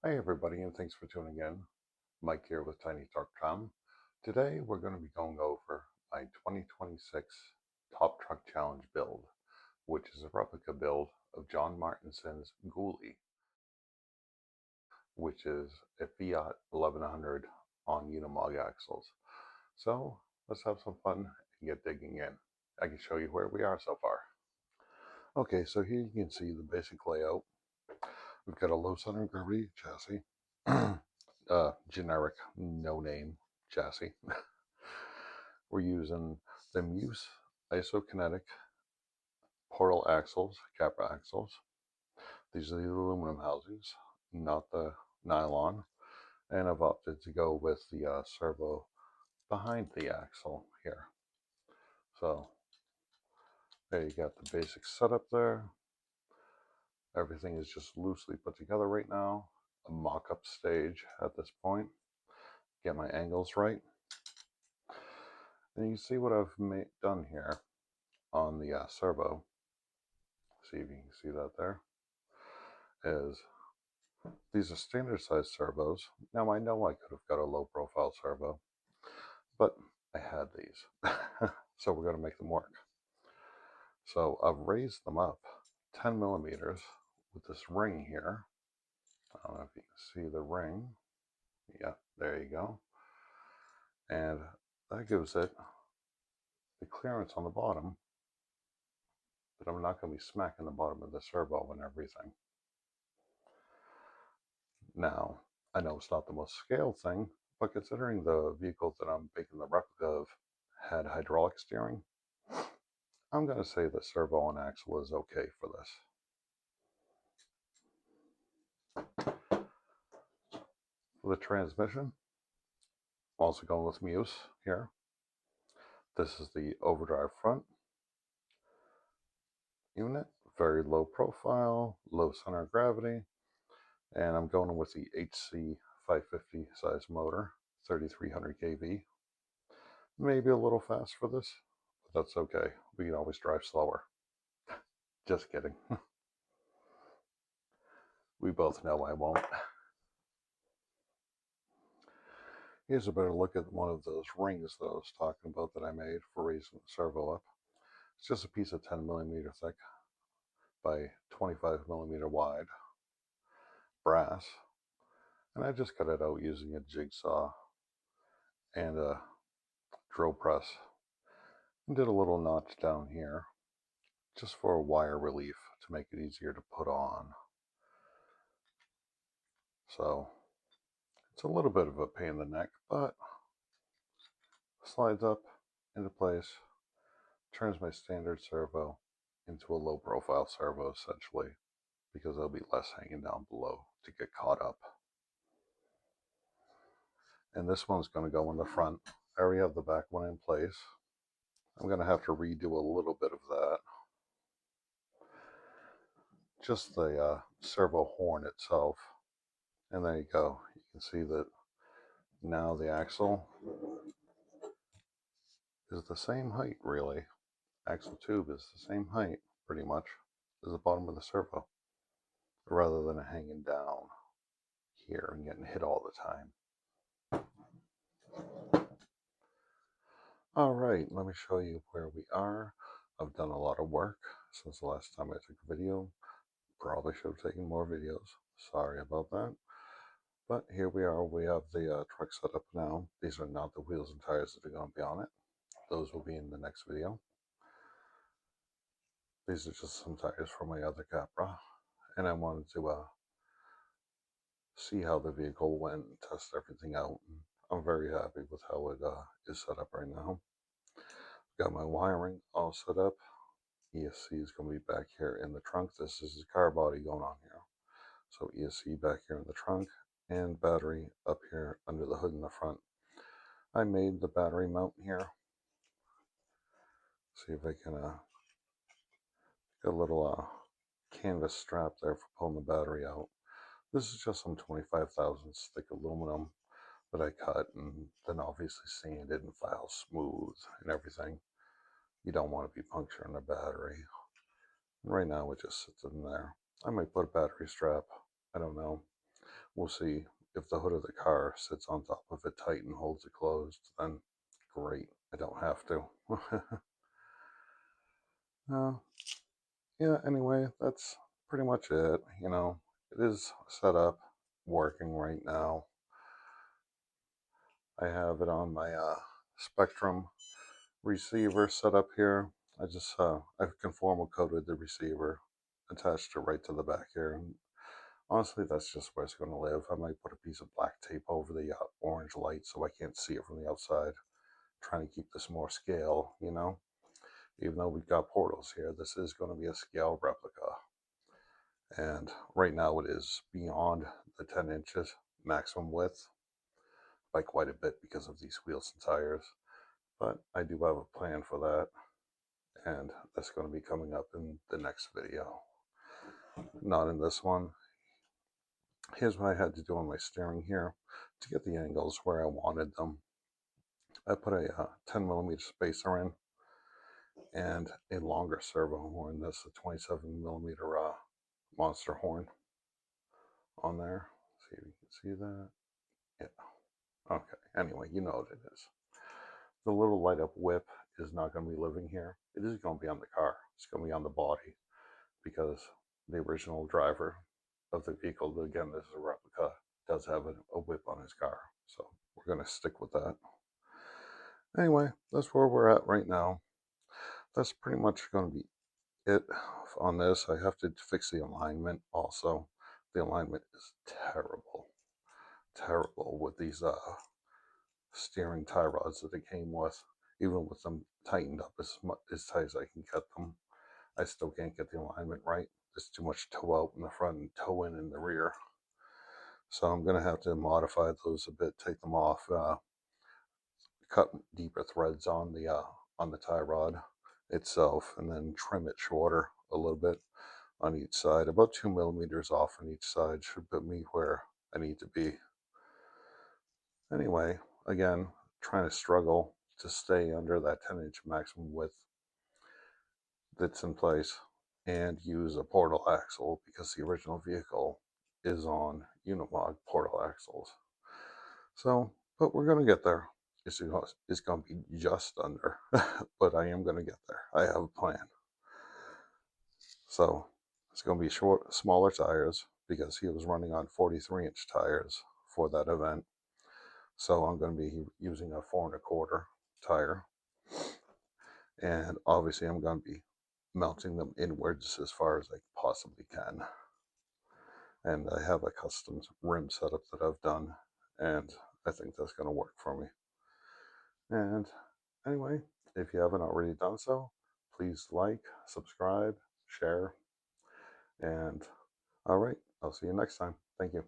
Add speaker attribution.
Speaker 1: Hi everybody, and thanks for tuning in. Mike here with TinyTalk.com. Today we're going to be going over my 2026 Top Truck Challenge build, which is a replica build of Jon Martinson's Ghoulie, which is a Fiat 1100 on Unimog axles. So let's have some fun and get digging in. I can show you where we are so far. Okay, so here you can see the basic layout. We've got a low center of gravity chassis. Generic, no-name chassis. We're using the MEUS Isokinetic portal axles, Capra axles. These are the aluminum housings, not the nylon. And I've opted to go with the servo behind the axle here. So there you got the basic setup there. Everything is just loosely put together right now. A mock-up stage at this point. Get my angles right. And you can see what I've done here on the servo. See if you can see that there. Is these are standard size servos. Now I know I could have got a low profile servo, but I had these. So we're going to make them work. So I've raised them up 10 millimeters with this ring here. I don't know if you can see the ring. Yeah, there you go. And that gives it the clearance on the bottom, but I'm not going to be smacking the bottom of the servo and everything. Now, I know it's not the most scaled thing, but considering the vehicles that I'm making the replica of had hydraulic steering, I'm going to say the servo and axle is okay for this. For the transmission, I'm also going with MEUS here. This is the overdrive front unit, very low profile, low center of gravity, and I'm going with the HC 550 size motor, 3300 kV. Maybe a little fast for this, but that's okay. We can always drive slower. Just kidding. We both know I won't. Here's a better look at one of those rings that I was talking about that I made for raising the servo up. It's just a piece of 10 millimeter thick by 25 millimeter wide brass. And I just cut it out using a jigsaw and a drill press. And did a little notch down here just for a wire relief to make it easier to put on. So it's a little bit of a pain in the neck, but slides up into place, turns my standard servo into a low profile servo essentially, because there'll be less hanging down below to get caught up. And this one's going to go in the front. I already have the back one in place. I'm going to have to redo a little bit of that. Just the servo horn itself. And there you go. You can see that now the axle is the same height, really. Axle tube is the same height, pretty much, as the bottom of the servo, rather than hanging down here and getting hit all the time. All right, let me show you where we are. I've done a lot of work since the last time I took a video. Probably should have taken more videos. Sorry about that. But here we are. We have the truck set up now. These are not the wheels and tires that are going to be on it. Those will be in the next video. These are just some tires for my other Capra. And I wanted to see how the vehicle went and test everything out. I'm very happy with how it is set up right now. Got my wiring all set up. ESC is going to be back here in the trunk. This is the car body going on here. So ESC back here in the trunk and battery up here under the hood in the front. I made the battery mount here. See if I can get a little canvas strap there for pulling the battery out. This is just some 25 thousandths thick aluminum that I cut and then obviously sanded and filed smooth and everything. You don't want to be puncturing a battery. And right now it just sits in there. I might put a battery strap. I don't know. We'll see. If the hood of the car sits on top of it tight and holds it closed, then great, I don't have to. uh, yeah, anyway, that's pretty much it. You know, it is set up, working right now. I have it on my Spectrum receiver set up here. I've conformal coded the receiver, attached it right to the back here. And honestly, that's just where it's going to live. I might put a piece of black tape over the orange light so I can't see it from the outside. Trying to keep this more scale, you know. Even though we've got portals here, this is going to be a scale replica. And right now it is beyond the 10 inches maximum width by quite a bit because of these wheels and tires. But I do have a plan for that, and that's going to be coming up in the next video. Not in this one. Here's what I had to do on my steering here to get the angles where I wanted them. I put a 10mm spacer in and a longer servo horn. That's a 27mm monster horn on there. See if you can see that. Yeah. Okay. Anyway, you know what it is. The little light up whip is not going to be living here. It is going to be on the car. It's going to be on the body because the original driver of the vehicle, again, this is a replica, does have a whip on his car. So we're going to stick with that. Anyway, that's where we're at right now. That's pretty much going to be it on this. I have to fix the alignment also. The alignment is terrible with these steering tie rods that it came with. Even with them tightened up as tight as I can get them, I still can't get the alignment right. There's too much toe out in the front and toe in the rear. So I'm going to have to modify those a bit, take them off, cut deeper threads on the tie rod itself, and then trim it shorter a little bit on each side. About 2mm off on each side should put me where I need to be. Anyway, again, trying to struggle to stay under that 10-inch maximum width that's in place and use a portal axle because the original vehicle is on Unimog portal axles. So, but we're going to get there. It's going to be just under, but I am going to get there. I have a plan. So it's going to be smaller tires because he was running on 43-inch tires for that event. So I'm going to be using a 4 1/4 tire. And obviously I'm going to be mounting them inwards as far as I possibly can. And I have a custom rim setup that I've done, and I think that's going to work for me. And anyway, if you haven't already done so, please like, subscribe, share, and all right, I'll see you next time. Thank you.